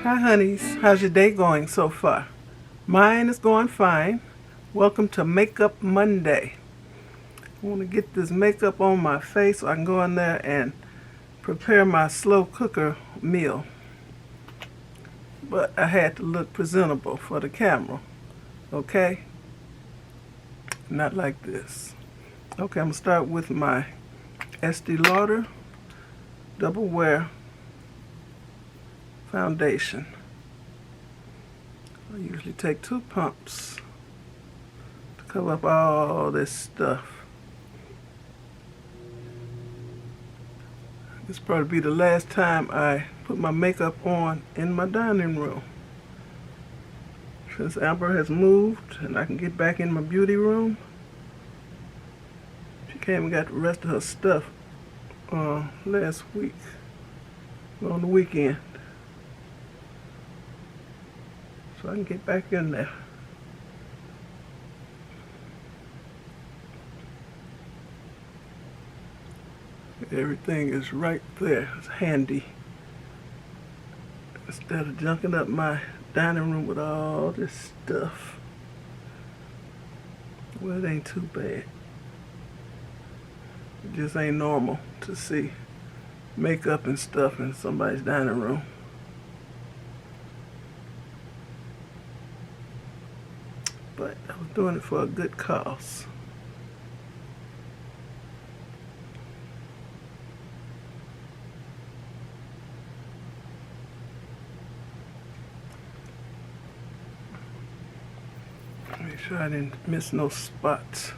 Hi honeys, how's your day going so far? Mine is going fine. Welcome to Makeup Monday. I want to get this makeup on my face so I can go in there and prepare my slow cooker meal. But I had to look presentable for the camera, okay? Not like this. Okay, I'm going to start with my Estee Lauder Double Wear Foundation. I usually take 2 pumps to cover up all this stuff. This will probably be the last time I put my makeup on in my dining room. Since Amber has moved and I can get back in my beauty room, she came and got the rest of her stuff last week, on the weekend. So I can get back in there. Everything is right there. It's handy. Instead of junking up my dining room with all this stuff. Well, it ain't too bad. It just ain't normal to see makeup and stuff in somebody's dining room. But I was doing it for a good cause. Make sure I didn't miss no spots.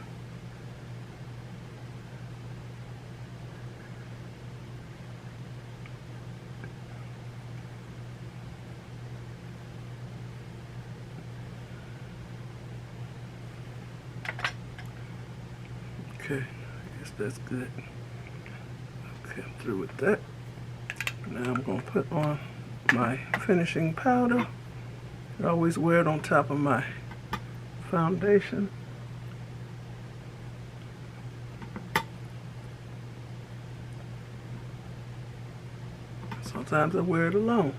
Okay, I guess that's good. Okay, I'm through with that. Now I'm going to put on my finishing powder. I always wear it on top of my foundation. Sometimes I wear it alone.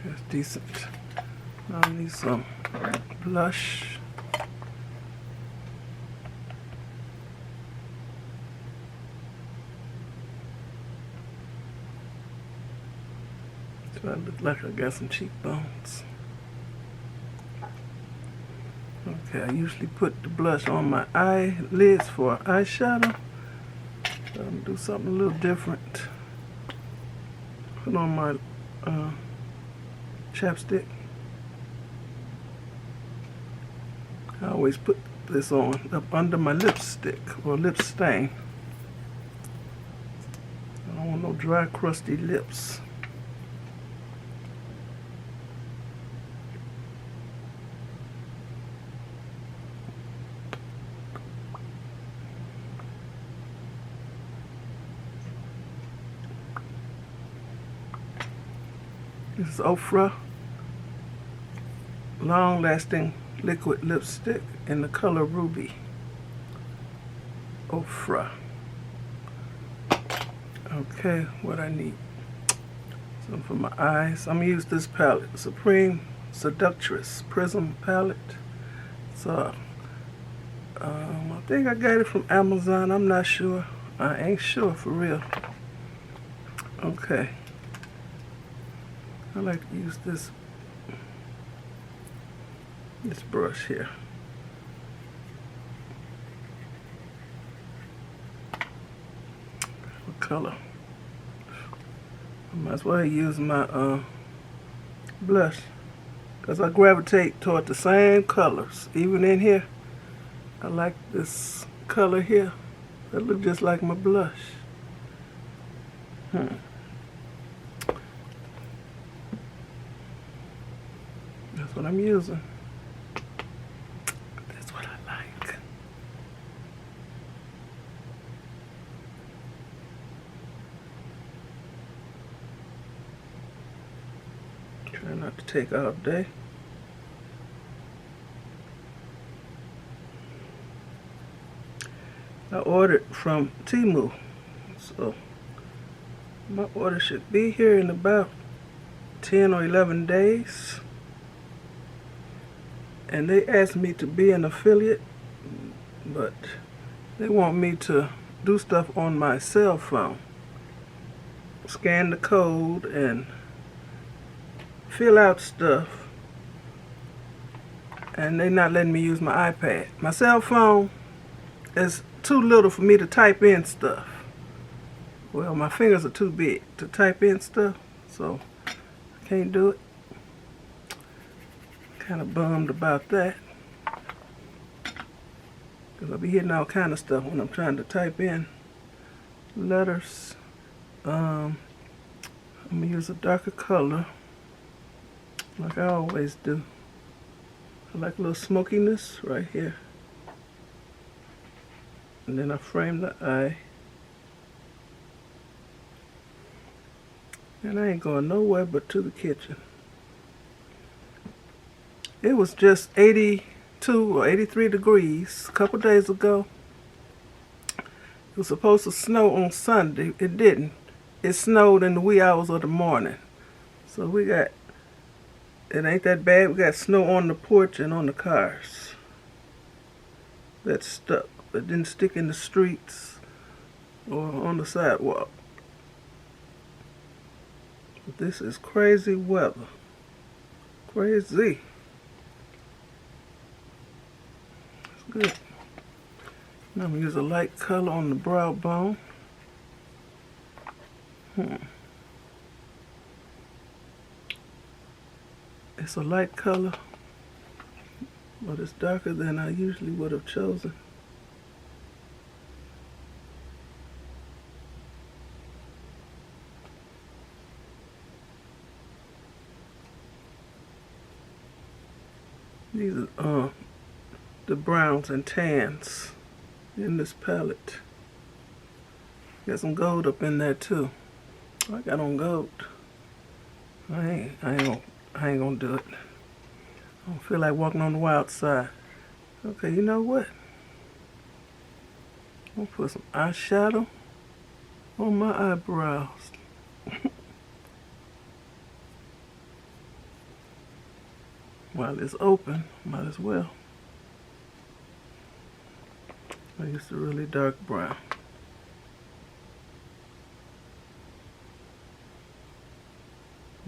That's decent. Now I need some blush. So I look like I got some cheekbones. Okay, I usually put the blush on my eyelids for eyeshadow. So I'm gonna do something a little different. Put on my chapstick. I always put this on up under my lipstick or lip stain. I don't want no dry, crusty lips. This is Ofra long-lasting liquid lipstick in the color Ruby. Ofra. Okay, what I need. Some for my eyes. I'm gonna use this palette, Supreme Seductress Prism palette. So, I think I got it from Amazon. I'm not sure. I ain't sure for real. Okay. I like to use this brush here. What color? I might as well use my blush, because I gravitate toward the same colors. Even in here, I like this color here. That looks just like my blush. That's what I'm using. That's what I like. Try not to take all day. I ordered from Temu, so my order should be here in about 10 or 11 days. And they asked me to be an affiliate, but they want me to do stuff on my cell phone. Scan the code and fill out stuff. And they're not letting me use my iPad. My cell phone is too little for me to type in stuff. Well, my fingers are too big to type in stuff, so I can't do it. Kind of bummed about that, because I'll be hitting all kind of stuff when I'm trying to type in letters. I'm gonna use a darker color, like I always do. I like a little smokiness right here. And then I frame the eye. And I ain't going nowhere but to the kitchen. It was just 82 or 83 degrees a couple days ago. It was supposed to snow on Sunday. It didn't. It snowed in the wee hours of the morning. So we got, it ain't that bad. We got snow on the porch and on the cars. That stuck. It didn't stick in the streets or on the sidewalk. But this is crazy weather. Crazy. Good. Now I'm going to use a light color on the brow bone. It's a light color, but it's darker than I usually would have chosen. These are the browns and tans in this palette. Got some gold up in there too. I got on gold. I ain't gonna do it. I don't feel like walking on the wild side. Okay, you know what? I'm gonna put some eyeshadow on my eyebrows. While it's open, might as well. I use a really dark brown.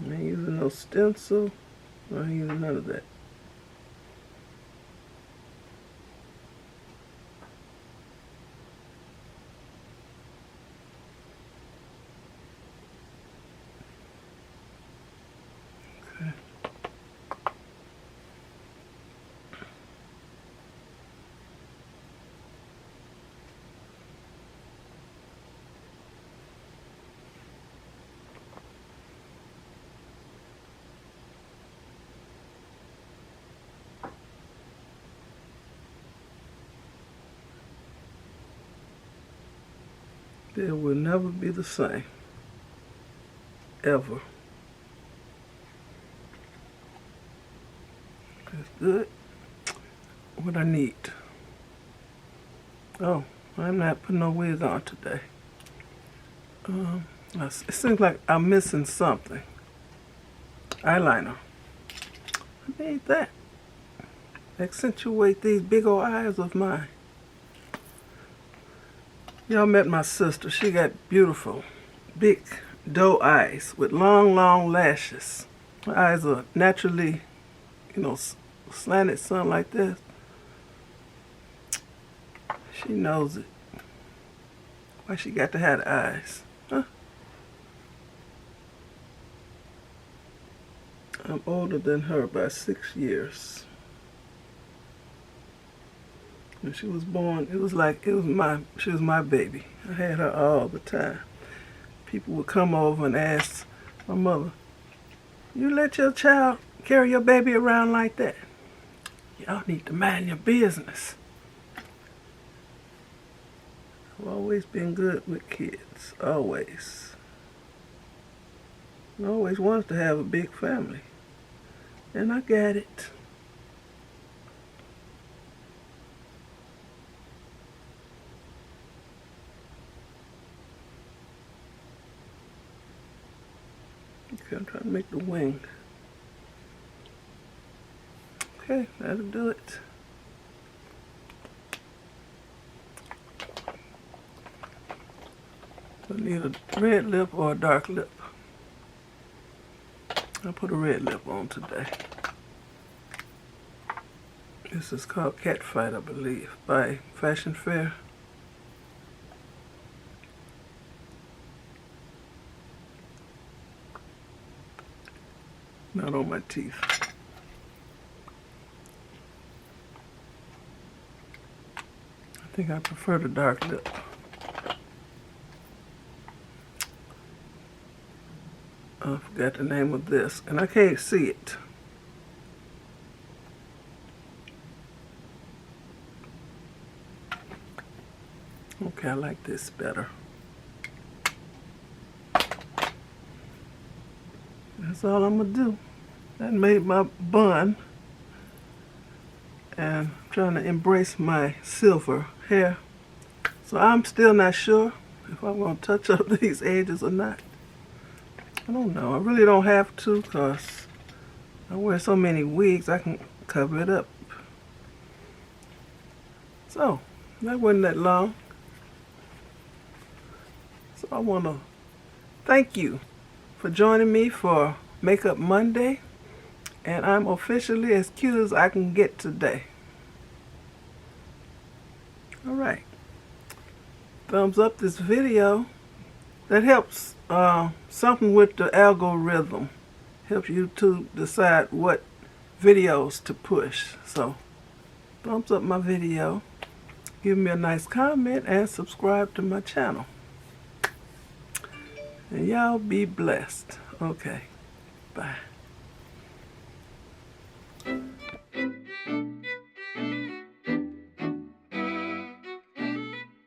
I ain't using no stencil. I ain't using none of that. Okay. It will never be the same. Ever. That's good. What I need. Oh, I'm not putting no wig on today. It seems like I'm missing something. Eyeliner. I need that. Accentuate these big old eyes of mine. Y'all met my sister. She got beautiful, big doe eyes with long, long lashes. Her eyes are naturally, slanted something like this. She knows it. Why she got to have the eyes? Huh? I'm older than her by 6 years. When she was born, she was my baby. I had her all the time. People would come over and ask my mother, "You let your child carry your baby around like that? Y'all need to mind your business." I've always been good with kids, always. I always wanted to have a big family. And I got it. Okay, I'm trying to make the wing. Okay, that'll do it. I need a red lip or a dark lip. I'll put a red lip on today. This is called Catfight, I believe, by Fashion Fair. Not on my teeth. I think I prefer the dark lip. I forgot the name of this, and I can't see it. Okay, I like this better. That's all I'm gonna do. That made my bun, and I'm trying to embrace my silver hair. So I'm still not sure if I'm gonna touch up these edges or not. I don't know. I really don't have to, because I wear so many wigs I can cover it up. So that wasn't that long. So I want to thank you for joining me for Makeup Monday, and I'm officially as cute as I can get today. Alright, thumbs up this video. That helps something with the algorithm. Helps YouTube decide what videos to push. So thumbs up my video, give me a nice comment, and subscribe to my channel. And y'all be blessed. Okay, bye.